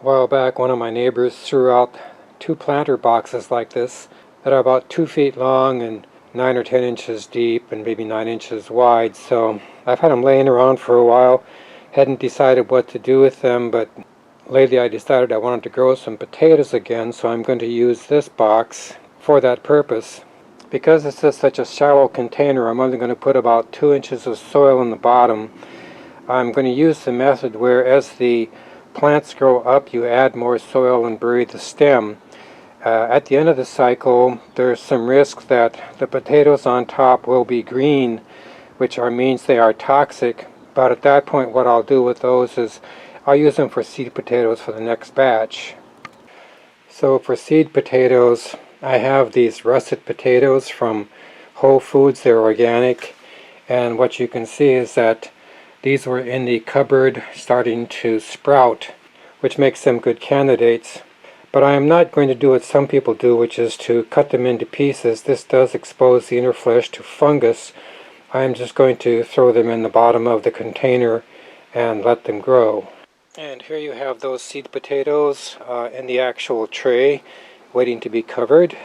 A while back, one of my neighbors threw out 2 planter boxes like this that are about 2 feet long and 9 or 10 inches deep and maybe 9 inches wide. So I've had them laying around for a while. Hadn't decided what to do with them, but lately I decided I wanted to grow some potatoes again, so I'm going to use this box for that purpose. Because this is such a shallow container, I'm only going to put about 2 inches of soil in the bottom. I'm going to use the method where as the plants grow up, you add more soil and bury the stem. At the end of the cycle, there's some risk that the potatoes on top will be green, which means they are toxic. But at that point, what I'll do with those is I'll use them for seed potatoes for the next batch. So for seed potatoes, I have these russet potatoes from Whole Foods. They're organic, and what you can see is that these were in the cupboard starting to sprout, which makes them good candidates. But I am not going to do what some people do, which is to cut them into pieces. This does expose the inner flesh to fungus. I am just going to throw them in the bottom of the container and let them grow. And here you have those seed potatoes in the actual tray, waiting to be covered.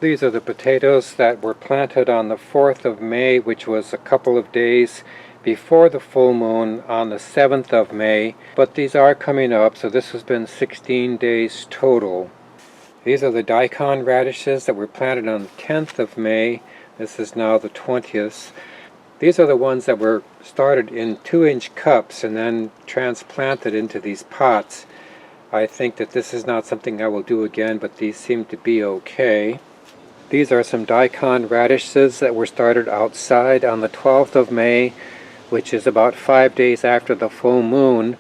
These are the potatoes that were planted on the 4th of May, which was a couple of days before the full moon on the 7th of May. But these are coming up, so this has been 16 days total. These are the daikon radishes that were planted on the 10th of May. This is now the 20th. These are the ones that were started in 2-inch cups and then transplanted into these pots. I think that this is not something I will do again, but these seem to be okay. These are some daikon radishes that were started outside on the 12th of May, which is about 5 days after the full moon.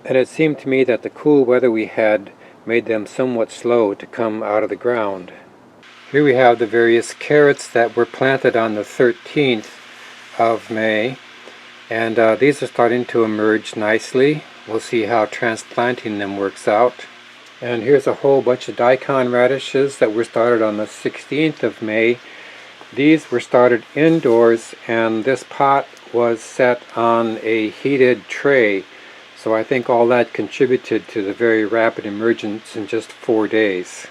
And it seemed to me that the cool weather we had made them somewhat slow to come out of the ground. Here we have the various carrots that were planted on the 13th of May. And these are starting to emerge nicely. We'll see how transplanting them works out. And here's a whole bunch of daikon radishes that were started on the 16th of May. These were started indoors, and this pot was set on a heated tray. So I think all that contributed to the very rapid emergence in just 4 days.